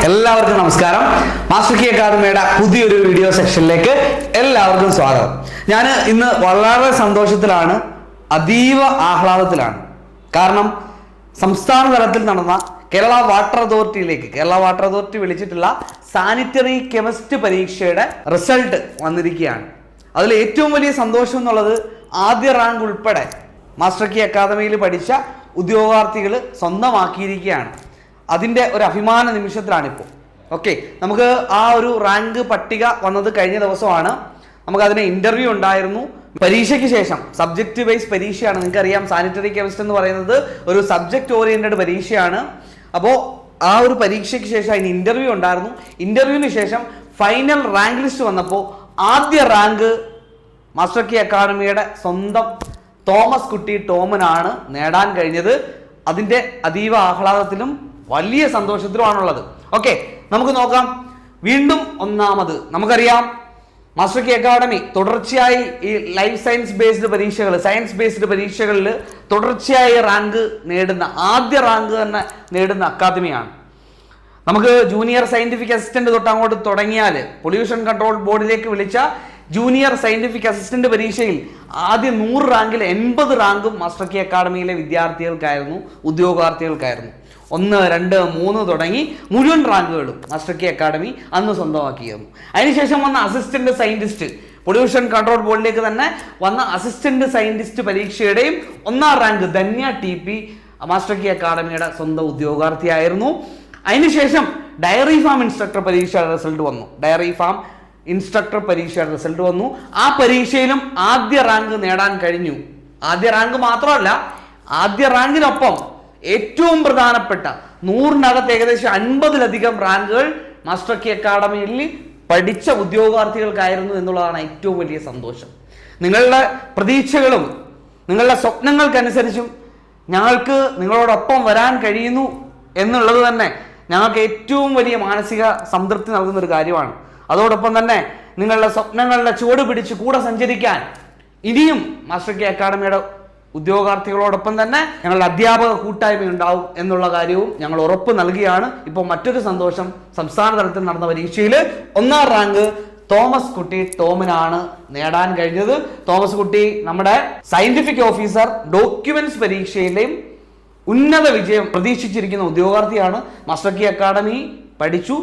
എല്ലാവർക്കും നമസ്കാരം. Master key അക്കാദമിയുടെ പുതിയൊരു വീഡിയോ സെക്ഷനിലേക്ക് എല്ലാവർക്കും സ്വാഗതം. ഞാൻ ഇന്ന് വളരെ സന്തോഷത്തിലാണ്, അതീവ ആഹ്ലാദത്തിലാണ്. കാരണം സംസ്ഥാന തലത്തിൽ നടന്ന കേരള വാട്ടർ അതോറിറ്റി വിളിച്ചിട്ടുള്ള സാനിറ്ററി കെമിസ്ട്രി പരീക്ഷയുടെ റിസൾട്ട് വന്നിരിക്കുകയാണ്. അതിൽ ഏറ്റവും വലിയ സന്തോഷം എന്നുള്ളത് ആദ്യ റാങ്ക് ഉൾപ്പെടെ മാസ്റ്റർ കീ അക്കാദമിയിൽ പഠിച്ച ഉദ്യോഗാർത്ഥികൾ സ്വന്തമാക്കിയിരിക്കുകയാണ്. അതിൻ്റെ ഒരു അഭിമാന നിമിഷത്തിലാണിപ്പോൾ. ഓക്കെ, നമുക്ക് ആ ഒരു റാങ്ക് പട്ടിക വന്നത് കഴിഞ്ഞ ദിവസമാണ്. നമുക്കതിന് ഇൻ്റർവ്യൂ ഉണ്ടായിരുന്നു. പരീക്ഷയ്ക്ക് ശേഷം സബ്ജക്റ്റ് വൈസ് പരീക്ഷയാണ്. നിങ്ങൾക്കറിയാം, സാനിറ്ററി കെമിസ്ട്രി എന്ന് പറയുന്നത് ഒരു സബ്ജക്റ്റ് ഓറിയൻറ്റഡ് പരീക്ഷയാണ്. അപ്പോൾ ആ ഒരു പരീക്ഷയ്ക്ക് ശേഷം അതിന് ഇൻ്റർവ്യൂ ഉണ്ടായിരുന്നു. ഇൻ്റർവ്യൂവിന് ശേഷം ഫൈനൽ റാങ്ക് ലിസ്റ്റ് വന്നപ്പോൾ ആദ്യ റാങ്ക് മാസ്റ്റർ കീ അക്കാദമിയുടെ സ്വന്തം തോമസ് കുട്ടി ടോമിനാണ് നേടാൻ കഴിഞ്ഞത്. അതിൻ്റെ അതീവ ആഹ്ലാദത്തിലും വലിയ സന്തോഷത്തിലുമാണുള്ളത്. ഓക്കെ, നമുക്ക് നോക്കാം. വീണ്ടും ഒന്നാമത് നമുക്കറിയാം, മാസ്റ്റർ കീ അക്കാദമി തുടർച്ചയായി ഈ ലൈഫ് സയൻസ് ബേസ്ഡ് പരീക്ഷകളിൽ തുടർച്ചയായി റാങ്ക് നേടുന്ന, ആദ്യ റാങ്ക് തന്നെ നേടുന്ന അക്കാദമിയാണ്. നമുക്ക് ജൂനിയർ സയന്റിഫിക് അസിസ്റ്റന്റ് തൊട്ട് അങ്ങോട്ട് തുടങ്ങിയാൽ പൊല്യൂഷൻ കൺട്രോൾ ബോർഡിലേക്ക് വിളിച്ച ജൂനിയർ സയന്റിഫിക് അസിസ്റ്റന്റ് പരീക്ഷയിൽ ആദ്യ 100 റാങ്കിൽ 80 റാങ്കും മാസ്റ്റർ കീ അക്കാദമിയിലെ ഉദ്യോഗാർത്ഥികൾക്കായിരുന്നു. 1, 2, 3 തുടങ്ങി മുഴുവൻ റാങ്കുകളും മാസ്റ്റർ കീ അക്കാദമി അന്ന് സ്വന്തമാക്കിയിരുന്നു. അതിനുശേഷം വന്ന അസിസ്റ്റന്റ് സയന്റിസ്റ്റ്, പൊല്യൂഷൻ കൺട്രോൾ ബോർഡിലേക്ക് തന്നെ വന്ന അസിസ്റ്റന്റ് സയന്റിസ്റ്റ് പരീക്ഷയുടെയും 1ാം rank Dhanya TP master key അക്കാദമിയുടെ സ്വന്തം ഉദ്യോഗാർത്ഥിയായിരുന്നു. അതിനുശേഷം ഡയറി ഫാം ഇൻസ്ട്രക്ടർ പരീക്ഷയുടെ റിസൾട്ട് വന്നു. ആ പരീക്ഷയിലും ആദ്യ റാങ്ക് നേടാൻ കഴിഞ്ഞു. ആദ്യ റാങ്ക് മാത്രമല്ല, ആദ്യ റാങ്കിനൊപ്പം ഏറ്റവും പ്രധാനപ്പെട്ട 100-നകത്ത് ഏകദേശം 50-ലധികം റാങ്കുകൾ മാസ്റ്റർ കീ അക്കാദമിയിൽ പഠിച്ച ഉദ്യോഗാർത്ഥികൾക്കായിരുന്നു എന്നുള്ളതാണ് ഏറ്റവും വലിയ സന്തോഷം. നിങ്ങളുടെ പ്രതീക്ഷകളും നിങ്ങളുടെ സ്വപ്നങ്ങൾക്കനുസരിച്ചും ഞങ്ങൾക്ക് നിങ്ങളോടൊപ്പം വരാൻ കഴിയുന്നു എന്നുള്ളത് തന്നെ ഞങ്ങൾക്ക് ഏറ്റവും വലിയ മാനസിക സംതൃപ്തി നൽകുന്ന ഒരു കാര്യമാണ്. അതോടൊപ്പം തന്നെ നിങ്ങളുടെ സ്വപ്നങ്ങളുടെ ചുവട് പിടിച്ച് കൂടെ സഞ്ചരിക്കാൻ ഇനിയും മാസ്റ്റർ കീ അക്കാദമിയുടെ ഉദ്യോഗാർത്ഥികളോടൊപ്പം തന്നെ ഞങ്ങളുടെ അധ്യാപക കൂട്ടായ്മ ഉണ്ടാവും എന്നുള്ള കാര്യവും ഞങ്ങൾ ഉറപ്പ് നൽകിയാണ്. ഇപ്പോൾ മറ്റൊരു സന്തോഷം, സംസ്ഥാന തലത്തിൽ നടന്ന പരീക്ഷയിൽ 1ാം റാങ്ക് തോമസ് കുട്ടി ടോമിനാണ് നേടാൻ കഴിഞ്ഞത്. തോമസ് കുട്ടി നമ്മുടെ സയന്റിഫിക് ഓഫീസർ ഡോക്യുമെന്റ്സ് പരീക്ഷയിലെയും ഉന്നത വിജയം പ്രതീക്ഷിച്ചിരിക്കുന്ന ഉദ്യോഗാർത്ഥിയാണ്. മാസ്റ്റർ കീ അക്കാദമി പഠിച്ചു,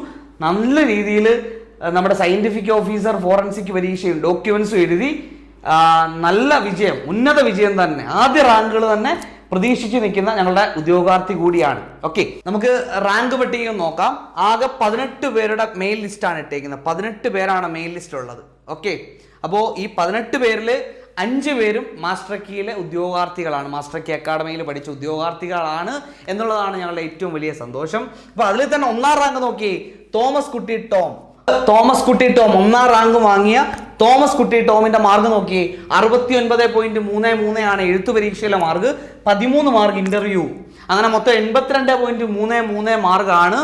നല്ല രീതിയിൽ നമ്മുടെ സയന്റിഫിക് ഓഫീസർ ഫോറൻസിക് പരീക്ഷയും ഡോക്യുമെന്റ്സും എഴുതി നല്ല വിജയം, ഉന്നത വിജയം തന്നെ, ആദ്യ റാങ്കുകൾ തന്നെ പ്രതീക്ഷിച്ച് നിൽക്കുന്ന ഞങ്ങളുടെ ഉദ്യോഗാർത്ഥി കൂടിയാണ്. ഓക്കെ, നമുക്ക് റാങ്ക് പട്ടിക നോക്കാം. ആകെ 18 പേരുടെ മെയിൽ ലിസ്റ്റാണ് ഇട്ടേക്കുന്നത്. 18 പേരാണ് മെയിൽ ലിസ്റ്റ് ഉള്ളത്. ഓക്കെ, അപ്പോൾ ഈ 18 പേരിൽ 5 പേരും മാസ്റ്റർ കീയിലെ ഉദ്യോഗാർത്ഥികളാണ്, മാസ്റ്റർ കീ അക്കാദമിയിൽ പഠിച്ച ഉദ്യോഗാർത്ഥികളാണ് എന്നുള്ളതാണ് ഞങ്ങളുടെ ഏറ്റവും വലിയ സന്തോഷം. അപ്പോൾ അതിൽ തന്നെ 1ാം റാങ്ക് നോക്കി തോമസ് കുട്ടി ടോം 1ാം റാങ്ക് വാങ്ങിയ തോമസ് കുട്ടി ടോമിന്റെ മാർക്ക് നോക്കി 69.33 ആണ് എഴുത്തു പരീക്ഷയിലെ മാർക്ക്, 13 മാർക്ക് ഇന്റർവ്യൂ, അങ്ങനെ മൊത്തം 82.33 മാർക്കാണ്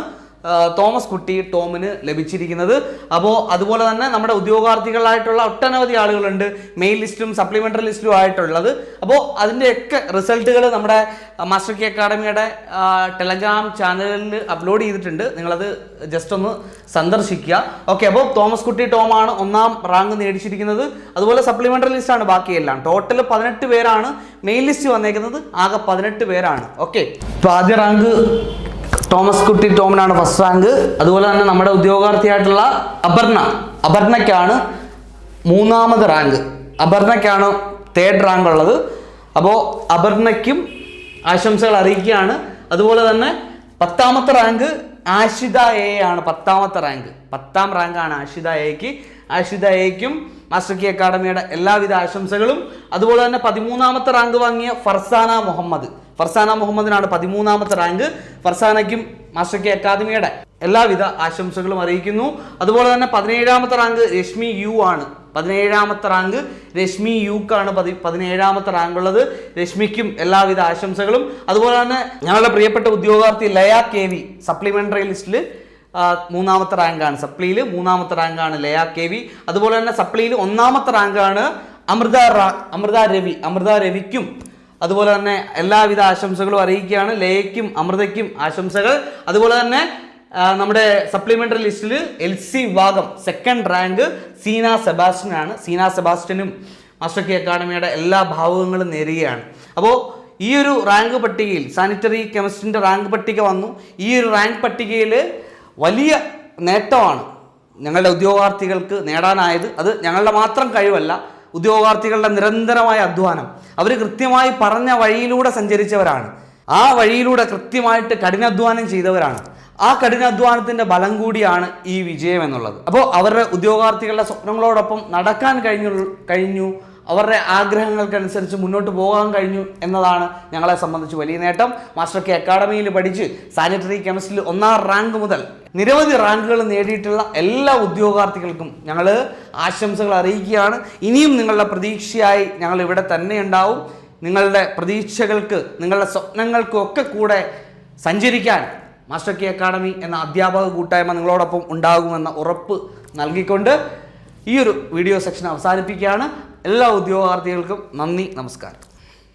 തോമസ് കുട്ടി ടോമിന് ലഭിച്ചിരിക്കുന്നത്. അപ്പോൾ അതുപോലെ തന്നെ നമ്മുടെ ഉദ്യോഗാർത്ഥികളായിട്ടുള്ള ഒട്ടനവധി ആളുകളുണ്ട്, മെയിൽ ലിസ്റ്റും സപ്ലിമെന്ററി ലിസ്റ്റും ആയിട്ടുള്ളത്. അപ്പോൾ അതിൻ്റെയൊക്കെ റിസൾട്ടുകൾ നമ്മുടെ മാസ്റ്റർ കീ അക്കാദമിയുടെ ടെലഗ്രാം ചാനലിൽ അപ്ലോഡ് ചെയ്തിട്ടുണ്ട്. നിങ്ങളത് ജസ്റ്റ് ഒന്ന് സന്ദർശിക്കുക. ഓക്കെ, അപ്പോൾ തോമസ് കുട്ടി ടോമാണ് 1ാം റാങ്ക് നേടിച്ചിരിക്കുന്നത്. അതുപോലെ സപ്ലിമെന്ററി ലിസ്റ്റാണ് ബാക്കിയെല്ലാം. ടോട്ടൽ 18 പേരാണ് മെയിൽ ലിസ്റ്റ് വന്നേക്കുന്നത്, ആകെ 18 പേരാണ്. ഓക്കെ, ഇപ്പോൾ ആദ്യ റാങ്ക് തോമസ് കുട്ടി ടോമിനാണ് ഫസ്റ്റ് റാങ്ക്. അതുപോലെ തന്നെ നമ്മുടെ ഉദ്യോഗാർത്ഥിയായിട്ടുള്ള അപർണയ്ക്കാണ് 3ാമത് റാങ്ക്. അപർണയ്ക്കാണ് 3rd റാങ്ക് ഉള്ളത്. അപ്പോൾ അപർണയ്ക്കും ആശംസകൾ അറിയിക്കുകയാണ്. അതുപോലെ തന്നെ 10ാമത്തെ റാങ്ക് ആഷിത എ ആണ്. 10ാം റാങ്കാണ് ആഷിത എയ്ക്കും മാസ്റ്റർ കീ അക്കാദമിയുടെ എല്ലാവിധ ആശംസകളും. അതുപോലെ തന്നെ 13ാമത്തെ റാങ്ക് വാങ്ങിയ ഫർസാന മുഹമ്മദിനാണ് 13ാമത്തെ റാങ്ക്. ഫർസാനയ്ക്കും മാസ്റ്റർ കീ അക്കാദമിയുടെ എല്ലാവിധ ആശംസകളും അറിയിക്കുന്നു. അതുപോലെ തന്നെ 17ാമത്തെ റാങ്ക് രശ്മി യു ആണ്. 17ാമത്തെ റാങ്ക് രശ്മി യുക്കാണ് 17ാമത്തെ റാങ്ക് ഉള്ളത്. രശ്മിക്കും എല്ലാവിധ ആശംസകളും. അതുപോലെ തന്നെ ഞങ്ങളുടെ പ്രിയപ്പെട്ട ഉദ്യോഗാർത്ഥി ലയ KV സപ്ലിമെന്ററി ലിസ്റ്റിൽ 3ാമത്തെ റാങ്കാണ്. സപ്ലിയിൽ 3ാമത്തെ റാങ്കാണ് ലയ KV. അതുപോലെ തന്നെ സപ്ലിയിൽ 1ാമത്തെ റാങ്കാണ് അമൃത രവിക്കും അതുപോലെ തന്നെ എല്ലാവിധ ആശംസകളും അറിയിക്കുകയാണ്. ലയയ്ക്കും അമൃതയ്ക്കും ആശംസകൾ. അതുപോലെ തന്നെ നമ്മുടെ സപ്ലിമെന്ററി ലിസ്റ്റിൽ LC വിഭാഗം സെക്കൻഡ് റാങ്ക് സീന സെബാസ്റ്റ്യനാണ്. സീന സെബാസ്റ്റ്യനും മാസ്റ്റർ കെ അക്കാഡമിയുടെ എല്ലാ ഭാവുകങ്ങളും നേരുകയാണ്. അപ്പോൾ ഈ ഒരു റാങ്ക് പട്ടികയിൽ സാനിറ്ററി കെമിസ്ട്രിൻ്റെ റാങ്ക് പട്ടിക വന്നു. ഈ ഒരു റാങ്ക് പട്ടികയിൽ വലിയ നേട്ടമാണ് ഞങ്ങളുടെ ഉദ്യോഗാർത്ഥികൾക്ക് നേടാനായത്. അത് ഞങ്ങളുടെ മാത്രം കഴിവല്ല, ഉദ്യോഗാർത്ഥികളുടെ നിരന്തരമായ അധ്വാനം. അവർ കൃത്യമായി പറഞ്ഞ വഴിയിലൂടെ സഞ്ചരിച്ചവരാണ്. ആ വഴിയിലൂടെ കൃത്യമായിട്ട് കഠിനാധ്വാനം ചെയ്തവരാണ്. ആ കഠിനാധ്വാനത്തിൻ്റെ ബലം കൂടിയാണ് ഈ വിജയം എന്നുള്ളത്. അപ്പോൾ അവരുടെ ഉദ്യോഗാർത്ഥികളുടെ സ്വപ്നങ്ങളോടൊപ്പം നടക്കാൻ കഴിഞ്ഞു, അവരുടെ ആഗ്രഹങ്ങൾക്കനുസരിച്ച് മുന്നോട്ട് പോകാൻ കഴിഞ്ഞു എന്നതാണ് ഞങ്ങളെ സംബന്ധിച്ച് വലിയ നേട്ടം. മാസ്റ്റർ കെ അക്കാഡമിയിൽ പഠിച്ച് സാനിറ്ററി കെമിസ്ട്രിയിൽ 1ാം റാങ്ക് മുതൽ നിരവധി റാങ്കുകൾ നേടിയിട്ടുള്ള എല്ലാ ഉദ്യോഗാർത്ഥികൾക്കും ഞങ്ങൾ ആശംസകൾ അറിയിക്കുകയാണ്. ഇനിയും നിങ്ങളുടെ പ്രതീക്ഷയായി ഞങ്ങൾ ഇവിടെ തന്നെ ഉണ്ടാവും. നിങ്ങളുടെ പ്രതീക്ഷകൾക്ക്, നിങ്ങളുടെ സ്വപ്നങ്ങൾക്കും ഒക്കെ കൂടെ സഞ്ചരിക്കാൻ മാസ്റ്റർ കെ അക്കാഡമി എന്ന അധ്യാപക കൂട്ടായ്മ നിങ്ങളോടൊപ്പം ഉണ്ടാകുമെന്ന ഉറപ്പ് നൽകിക്കൊണ്ട് ഈ ഒരു വീഡിയോ സെക്ഷൻ അവസാനിപ്പിക്കുകയാണ്. എല്ലാ ഉദ്യോഗാർത്ഥികൾക്കും നന്ദി, നമസ്കാരം.